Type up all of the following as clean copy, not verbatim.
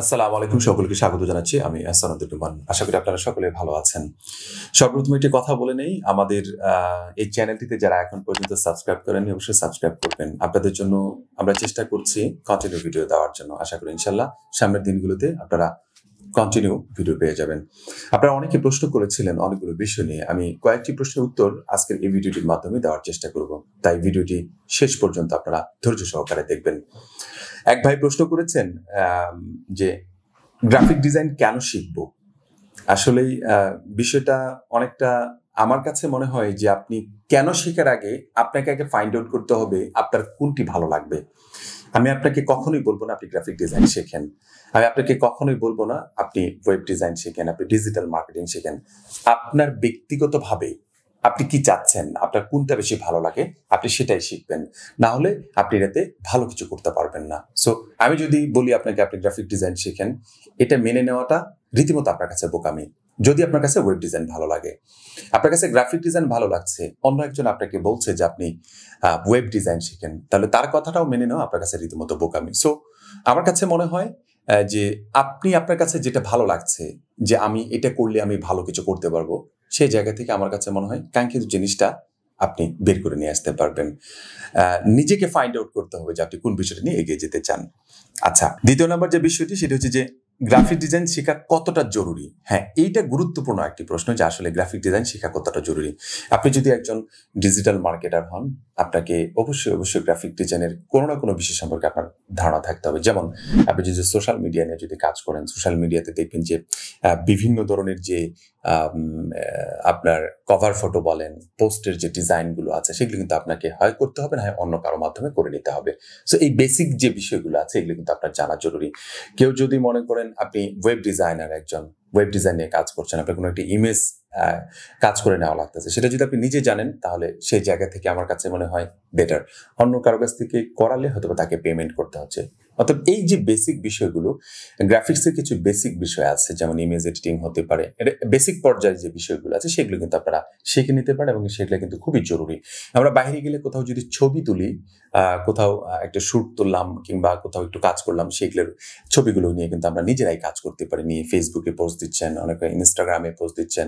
আসসালামু আলাইকুম, সকলকে স্বাগত জানাচ্ছি। আমি আহসান উদ্দিন নোমান। আশা করি আপনারা সকলে ভালো আছেন। সর্বপ্রথম একটি কথা বলে নেই, আমাদের এই চ্যানেলটিতে যারা এখন পর্যন্ত সাবস্ক্রাইব করেননি অবশ্যই সাবস্ক্রাইব করবেন। আপনাদের জন্য আমরা চেষ্টা করছি কন্টিনিউ ভিডিও দেওয়ার জন্য। আশা করি ইনশাল্লাহ সামনের দিনগুলোতে আপনারা কন্টিনিউ ভিডিও পেয়ে যাবেন। আপনারা অনেকে প্রশ্ন করেছিলেন অনেকগুলো বিষয় নিয়ে। আমি কয়েকটি প্রশ্নের উত্তর আজকের এই ভিডিওটির মাধ্যমে দেওয়ার চেষ্টা করব, তাই ভিডিওটি শেষ পর্যন্ত আপনারা ধৈর্য সহকারে দেখবেন। এক ভাই প্রশ্ন করেছেন যে গ্রাফিক ডিজাইন কেন শিখবো। আসলেই বিষয়টা অনেকটা আমার কাছে মনে হয় যে আপনি কেন শেখার আগে আপনাকে আগে ফাইন্ড আউট করতে হবে আপনার কোনটি ভালো লাগবে। আমি আপনাকে কখনোই বলবো না আপনি গ্রাফিক ডিজাইন শেখেন, আমি আপনাকে কখনোই বলবো না আপনি ওয়েব ডিজাইন শেখেন, আপনি ডিজিটাল মার্কেটিং শেখেন। আপনার ব্যক্তিগতভাবে আপনি কি চাচ্ছেন, আপনার কোনটা বেশি ভালো লাগে, আপনি সেটাই শিখবেন। না হলে আপনি এটাতে ভালো কিছু করতে পারবেন না। সো আমি যদি বলি আপনাকে আপনি গ্রাফিক ডিজাইন শিখেন, এটা মেনে নেওয়াটা রীতিমতো আপনার কাছে বোকামি। যদি আপনার কাছে ওয়েব ডিজাইন ভালো লাগে, আপনার কাছে গ্রাফিক ডিজাইন ভালো লাগছে, অন্য একজন আপনাকে বলছে যে আপনি ওয়েব ডিজাইন শিখেন, তাহলে তার কথাটাও মেনে নেওয়া আপনার কাছে রীতিমতো বোকামি। সো আমার কাছে মনে হয় যে আপনি আপনার কাছে যেটা ভালো লাগছে, যে আমি এটা করলে আমি ভালো কিছু করতে পারবো, সেই জায়গা থেকে আমার কাছে মনে হয় কাঙ্ক্ষিত জিনিসটা আপনি বের করে নিয়ে আসতে পারবেন। নিজেকে ফাইন্ড আউট করতে হবে যে আপনি কোন বিষয়টা নিয়ে এগিয়ে যেতে চান। আচ্ছা, দ্বিতীয় নম্বর যে বিষয়টি সেটা হচ্ছে যে গ্রাফিক ডিজাইন শেখা কতটা জরুরি। হ্যাঁ, এইটা গুরুত্বপূর্ণ একটি প্রশ্ন যে আসলে গ্রাফিক ডিজাইন শেখা কতটা জরুরি। আপনি যদি একজন ডিজিটাল মার্কেটার হন, আপনাকে অবশ্যই গ্রাফিক ডিজাইনের কোনো না কোনো বিষয় সম্পর্কে আপনার ধারণা থাকতে হবে। যেমন আপনি যদি সোশ্যাল মিডিয়া নিয়ে যদি কাজ করেন, সোশ্যাল মিডিয়াতে দেখবেন যে বিভিন্ন ধরনের যে আপনার কভার ফটো বলেন, পোস্টের যে ডিজাইনগুলো আছে সেগুলো কিন্তু আপনাকে হয় করতে হবে, না হয় অন্য কারো মাধ্যমে করে নিতে হবে। সো এই বেসিক যে বিষয়গুলো আছে এগুলো কিন্তু আপনার জানা জরুরি। কেউ যদি মনে করেন আপনি ওয়েব ডিজাইনার, একজন ওয়েব ডিজাইন নিয়ে কাজ করছেন, আপনার কোনো একটি ইমেজ কাজ করে নেওয়া লাগতেছে, সেটা যদি আপনি নিজে জানেন তাহলে সেই জায়গা থেকে আমার কাছে মনে হয় বেটার। অন্য কারো কাছ থেকে করালে হয়তো তাকে পেমেন্ট করতে হচ্ছে। অর্থাৎ এই যে বেসিক বিষয়গুলো, গ্রাফিক্সের কিছু বেসিক বিষয় আছে, যেমন ইমেজ এডিটিং হতে পারে, এটা বেসিক পর্যায়ে যে বিষয়গুলো আছে সেগুলো কিন্তু আপনারা শিখে নিতে পারেন এবং সেগুলো কিন্তু খুবই জরুরি। আমরা বাইরে গেলে কোথাও যদি ছবি তুলি, কোথাও একটা শ্যুট তুললাম কিংবা কোথাও একটু কাজ করলাম, সেগুলোর ছবিগুলো নিয়ে কিন্তু আমরা নিজেরাই কাজ করতে পারি। নিয়ে ফেসবুকে পোস্ট দিচ্ছেন, অনেকে ইনস্টাগ্রামে পোস্ট দিচ্ছেন,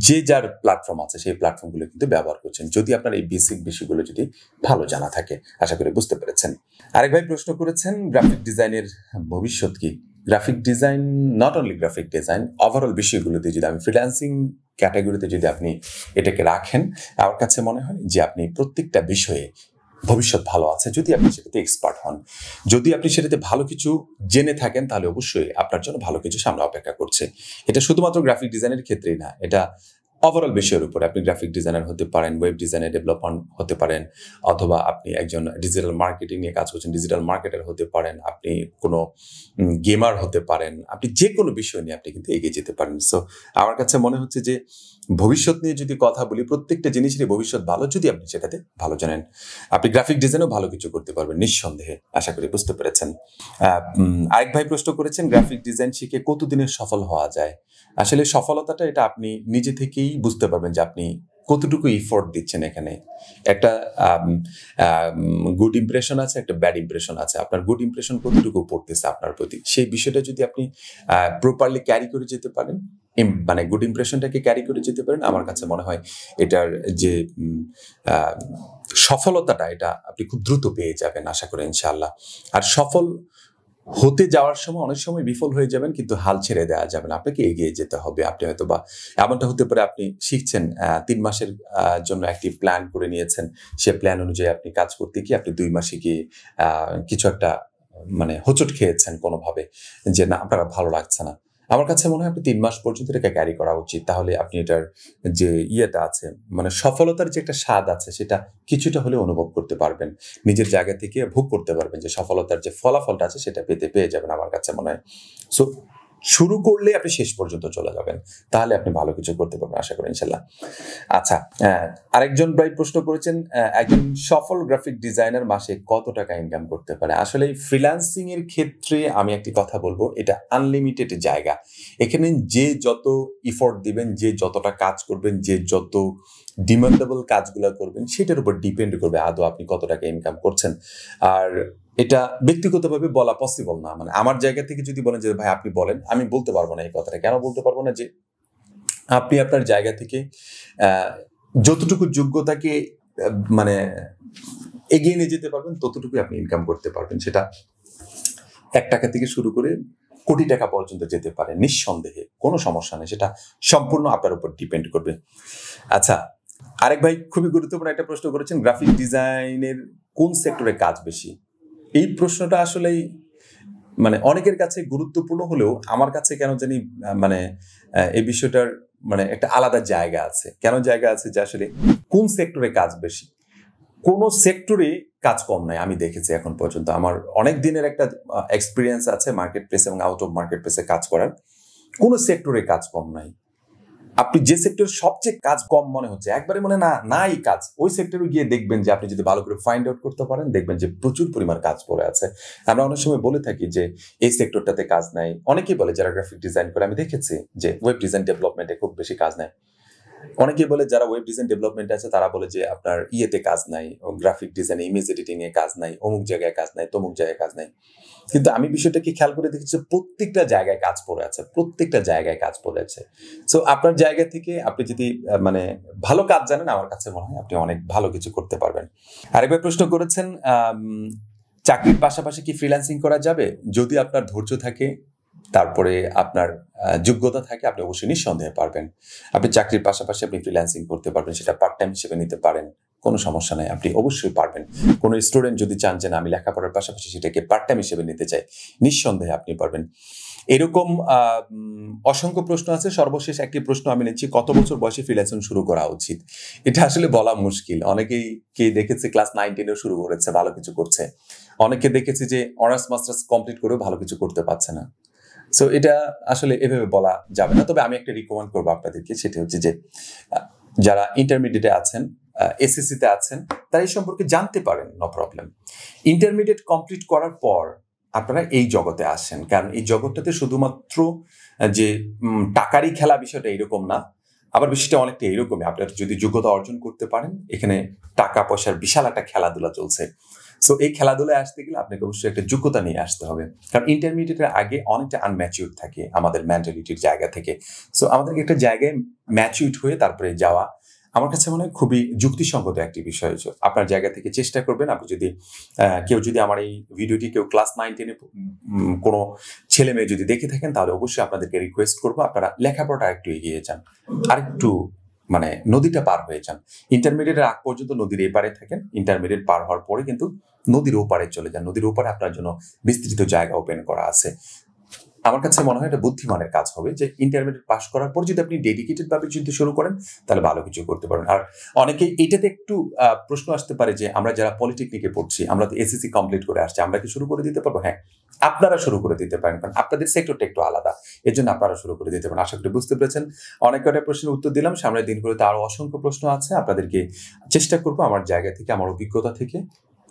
যে যার প্ল্যাটফর্ম আছে সেই প্ল্যাটফর্মগুলো কিন্তু ব্যবহার করছেন, যদি আপনার এই বেসিক বিষয়গুলো যদি ভালো জানা থাকে। আশা করি বুঝতে পেরেছেন। আরেক ভাই প্রশ্ন করেছেন গ্রাফিক ডিজাইনের ভবিষ্যৎ কি। Graphic design, not only graphic design, overall বিষয়গুলোতে যদি আমি ফ্রিল্যান্সিং ক্যাটাগরিতে যদি আপনি এটাকে রাখেন, আমার কাছে মনে হয় যে আপনি প্রত্যেকটা বিষয়ে ভবিষ্যৎ ভালো আছে যদি আপনি সেটাতে এক্সপার্ট হন। যদি আপনি সেটাতে ভালো কিছু জেনে থাকেন তাহলে অবশ্যই আপনার জন্য ভালো কিছু সামনে অপেক্ষা করছে। এটা শুধুমাত্র গ্রাফিক ডিজাইনের ক্ষেত্রেই না, এটা ওভারঅল বিষয়ের উপরে। আপনি গ্রাফিক ডিজাইনার হতে পারেন, ওয়েব ডিজাইনের ডেভেলপমেন্ট হতে পারেন, অথবা আপনি একজন ডিজিটাল মার্কেটিং নিয়ে কাজ করছেন, ডিজিটাল মার্কেটার হতে পারেন, আপনি কোনো গেমার হতে পারেন, আপনি যে কোনো বিষয় নিয়ে আপনি কিন্তু এগিয়ে যেতে পারেন। সো আমার কাছে মনে হচ্ছে যে ভবিষ্যৎ নিয়ে যদি কথা বলি, প্রত্যেকটা জিনিসেরই ভবিষ্যৎ ভালো যদি আপনি সেটাতে ভালো জানেন। আপনি গ্রাফিক ডিজাইনও ভালো কিছু করতে পারবেন নিঃসন্দেহে। আশা করি বুঝতে পেরেছেন। আরেক ভাই প্রশ্ন করেছেন গ্রাফিক ডিজাইন শিখে কতদিনে সফল হওয়া যায়। আসলে সফলতাটা এটা আপনি নিজে থেকেই বুঝতে পারবেন যে আপনি কতটুকু ইফোর্ট দিচ্ছেন এখানে। একটা গুড ইমপ্রেশন আছে, একটা ব্যাড ইমপ্রেশন আছে। আপনার গুড ইমপ্রেশন কতটুকু পড়তেছে আপনার প্রতি, সেই বিষয়টা যদি আপনি প্রপারলি ক্যারি করে যেতে পারেন, মানে গুড ইমপ্রেশনটাকে ক্যারি করে যেতে পারেন, আমার কাছে মনে হয় এটার যে সফলতাটা এটা আপনি খুব দ্রুত পেয়ে যাবেন আশা করি ইনশাআল্লাহ। আর সফল হতে যাওয়ার সময় অনেক সময় বিফল হয়ে যাবেন, কিন্তু হাল ছেড়ে দেওয়া যাবে না, আপনাকে এগিয়ে যেতে হবে। আপনি হয়তো বা এমনটা হতে পারে আপনি শিখছেন 3 মাসের জন্য একটি প্ল্যান করে নিয়েছেন, সে প্ল্যান অনুযায়ী আপনি কাজ করতে গিয়ে আপনি 2 মাসে গিয়ে কিছু একটা মানে হোঁচট খেয়েছেন কোনোভাবে, যে না আপনার ভালো লাগছে না। আমার কাছে মনে হয় আপনি 3 মাস পর্যন্ত এটাকে ক্যারি করা উচিত। তাহলে আপনি এটার যে ইয়েটা আছে, মানে সফলতার যে একটা স্বাদ আছে, সেটা কিছুটা হলেও অনুভব করতে পারবেন, নিজের জায়গা থেকে ভোগ করতে পারবেন, যে সফলতার যে ফলাফলটা আছে সেটা পেয়ে যাবেন আমার কাছে মনে হয়। সো শুরু করলে আপনি শেষ পর্যন্ত চলে যাবেন, তাহলে আপনি ভালো কিছু করতে পারবেন আশা করি ইনশাল্লাহ। আচ্ছা, আরেকজন ভাই প্রশ্ন করেছেন একজন সফল গ্রাফিক ডিজাইনার মাসে কত টাকা ইনকাম করতে পারে। আসলে ফ্রিল্যান্সিং এর ক্ষেত্রে আমি একটি কথা বলবো, এটা আনলিমিটেড জায়গা। এখানে যে যত ইফোর্ট দিবেন, যে যতটা কাজ করবেন, যে যত ডিমান্ডেবল কাজগুলো করবেন, সেটার উপর ডিপেন্ড করবে আদৌ আপনি কত টাকা ইনকাম করছেন। আর এটা ব্যক্তিগতভাবে বলা পসিবল না। মানে আমার জায়গা থেকে যদি বলেন যে ভাই আপনি বলেন, আমি বলতে পারবো না এই কথাটা। কেন বলতে পারবো না? যে আপনি আপনার জায়গা থেকে যতটুকু যোগ্যতাকে মানে এগিয়ে নিয়ে যেতে পারবেন ততটুকুই আপনি ইনকাম করতে পারবেন। সেটা 1 টাকা থেকে শুরু করে কোটি টাকা পর্যন্ত যেতে পারে নিঃসন্দেহে, কোনো সমস্যা নেই। সেটা সম্পূর্ণ আপনার উপর ডিপেন্ড করবে। আচ্ছা, আরেক ভাই খুবই গুরুত্বপূর্ণ একটা প্রশ্ন করেছেন, গ্রাফিক ডিজাইনের কোন সেক্টরে কাজ বেশি? এই প্রশ্নটা আসলেই মানে অনেকের কাছে গুরুত্বপূর্ণ হলেও আমার কাছে কেন জানি মানে এই বিষয়টার মানে একটা আলাদা জায়গা আছে। কেন জায়গা আছে? যে আসলে কোন সেক্টরে কাজ বেশি? কোন সেক্টরে কাজ কম নাই আমি দেখেছি এখন পর্যন্ত। আমার অনেক দিনের একটা এক্সপিরিয়েন্স আছে মার্কেট প্লেস এবং আউট অফ মার্কেট প্লেসে কাজ করার। কোন সেক্টরে কাজ কম নাই। আপনি যে সেক্টরে সবচেয়ে কাজ কম মনে হচ্ছে, একবারে মনে নাই কাজ, ওই সেক্টরে গিয়ে দেখবেন যে আপনি যদি ভালো করে ফাইন্ড আউট করতে পারেন, দেখবেন যে প্রচুর পরিমাণ কাজ পড়ে আছে। আমরা অনেক সময় বলে থাকি যে এই সেক্টরটাতে কাজ নাই। অনেকেই বলে যারা গ্রাফিক ডিজাইন করে, আমি দেখেছি যে ওয়েব ডিজাইন ডেভেলপমেন্টে খুব বেশি কাজ নাই। অনেকেই বলে যারা ওয়েব ডিজাইন ডেভেলপমেন্ট আছে তারা বলে যে আপনার ইয়েতে কাজ নাই, গ্রাফিক ডিজাইনে, ইমেজ এডিটিং এ কাজ নাই, অমুক জায়গায় কাজ নাই, তমুক জায়গায় কাজ নাই। কিন্তু আমি বিষয়টাকে খেয়াল করে দেখেছি প্রত্যেকটা জায়গায় কাজ পড়ে আছে, প্রত্যেকটা জায়গায় কাজ পড়ে আছে। সো আপনার জায়গা থেকে আপনি যদি মানে ভালো কাজ জানেন, আমার কাছে মনে হয় আপনি অনেক ভালো কিছু করতে পারবেন। আরেকবার প্রশ্ন করেছেন, চাকরির পাশাপাশি কি ফ্রিল্যান্সিং করা যাবে? যদি আপনার ধৈর্য থাকে, তারপরে আপনার যোগ্যতা থাকে, আপনি অবশ্যই নিঃসন্দেহে পারবেন। আপনি চাকরির পাশাপাশি আপনি ফ্রিল্যান্সিং করতে পারবেন, সেটা পার্ট টাইম হিসেবে নিতে পারেন, কোনো সমস্যা নাই, আপনি অবশ্যই পারবেন। কোনো স্টুডেন্ট যদি চান যে না আমি লেখাপড়ার পাশাপাশি সেটাকে পার্ট টাইম হিসেবে নিতে চাই, নিঃসন্দেহে আপনি পারবেন। এরকম অসংখ্য প্রশ্ন আছে। সর্বশেষ একটি প্রশ্ন আমি নিচ্ছি, কত বছর বয়সে ফ্রিল্যান্সিং শুরু করা উচিত? এটা আসলে বলা মুশকিল। অনেকেই দেখেছে ক্লাস 9-10 শুরু করেছে, ভালো কিছু করছে। অনেকে দেখেছি যে অনার্স মাস্টার্স কমপ্লিট করেও ভালো কিছু করতে পারছে না। সো এটা আসলে এভাবে বলা যাবে না। তবে আমি একটা রিকমেন্ড করবো আপনাদেরকে, সেটা হচ্ছে যে যারা ইন্টারমিডিয়েটে আছেন, এসএসসি তে আছেন, তারা এই সম্পর্কে জানতে পারেন, নো প্রবলেম। ইন্টারমিডিয়েট কমপ্লিট করার পর আপনারা এই জগতে আসেন, কারণ এই জগৎটাতে শুধুমাত্র যে টাকারই খেলা বিষয়টা এরকম না। আবার বিষয়টা অনেকটা এরকমই, আপনারা যদি যোগ্যতা অর্জন করতে পারেন, এখানে টাকা পয়সার বিশাল একটা খেলাধুলা চলছে। সো এই খেলাধুলায় আসতে গেলে আপনাকে অবশ্যই একটা যোগ্যতা নিয়ে আসতে হবে, কারণ ইন্টারমিডিয়েটের আগে অনেকটা আনম্যাচিউর থাকে আমাদের মেন্টালিটির জায়গা থেকে। সো আমাদেরকে একটা জায়গায় ম্যাচিউর হয়ে তারপরে যাওয়া আমার কাছে মনে হয় খুবই যুক্তিসঙ্গত একটি বিষয়। আপনার জায়গা থেকে চেষ্টা করবেন। আপনি যদি কেউ যদি আমার এই ভিডিওটি কেউ ক্লাস 9-10 কোনো ছেলে মেয়ে যদি দেখে থাকেন, তাহলে অবশ্যই আপনাদেরকে রিকোয়েস্ট করবো আপনারা লেখাপড়াটা একটু এগিয়ে যান, আরেকটু মানে নদীটা পার হয়ে যান। ইন্টারমিডিয়েটের আগ পর্যন্ত নদীর এপারে থাকেন, ইন্টারমিডিয়েট পার হওয়ার পরে কিন্তু নদীর ওপারে চলে যান। নদীর ওপারে আপনার জন্য বিস্তৃত জায়গা ওপেন করা আছে। আমার কাছে মনে হয় এটা বুদ্ধিমানের কাজ হবে যে ইন্টারমিডিয়েট পাস করার পর যদি আপনি ডেডিকেটেড ভাবে চিন্তা শুরু করেন, তাহলে ভালো কিছু করতে পারবেন। আর অনেকে এটাতে একটু প্রশ্ন আসতে পারে যে আমরা যারা পলিটেকনিকে পড়ছি, আমরা তো এসএসসি কমপ্লিট করে আসছি, আমরা কি শুরু করে দিতে পারবো? হ্যাঁ, আপনারা শুরু করে দিতে পারেন, কারণ আপনাদের সেক্টরটা একটু আলাদা, এর জন্য আপনারা শুরু করে দিতে পারেন। আশা করি বুঝতে পেরেছেন। অনেক কটা প্রশ্নের উত্তর দিলাম, সামনের দিনগুলোতে আরো অসংখ্য প্রশ্ন আছে। আপনাদেরকে চেষ্টা করবো আমার জায়গা থেকে, আমার অভিজ্ঞতা থেকে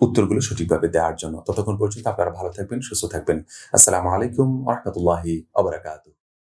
উত্তরগুলো সঠিকভাবে দেওয়ার জন্য। ততক্ষণ পর্যন্ত আপনারা ভালো থাকবেন, সুস্থ থাকবেন। আসসালামু আলাইকুম ওয়া রাহমাতুল্লাহি ওয়া বারাকাতুহু।